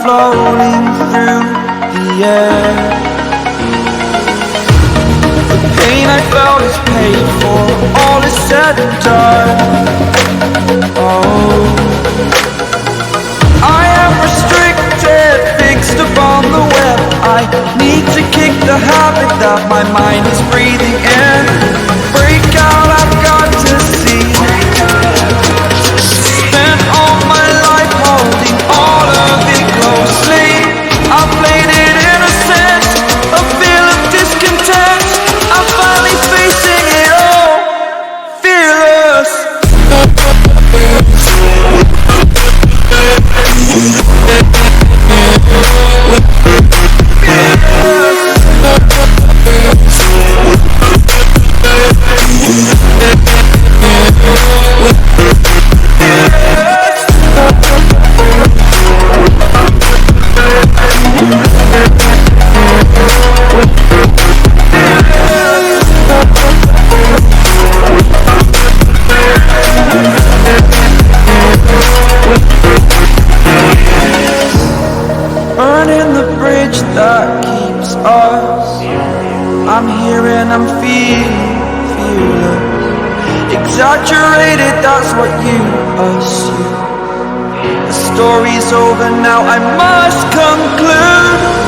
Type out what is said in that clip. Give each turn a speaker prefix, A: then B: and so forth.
A: floating through the air. The pain I felt is paid for, all is said and done. Oh, I am restricted, fixed upon the web. I need to kick the habit that my mind is breathing in. Break out, I've got to see. Spent all my life holding all of it closely. I played it innocent, a feel of discontent. I'm finally facing it all, fearless. Burning the bridge that keeps us. I'm here and I'm fearless. Exaggerated, that's what you assume. The story's over now, I must conclude.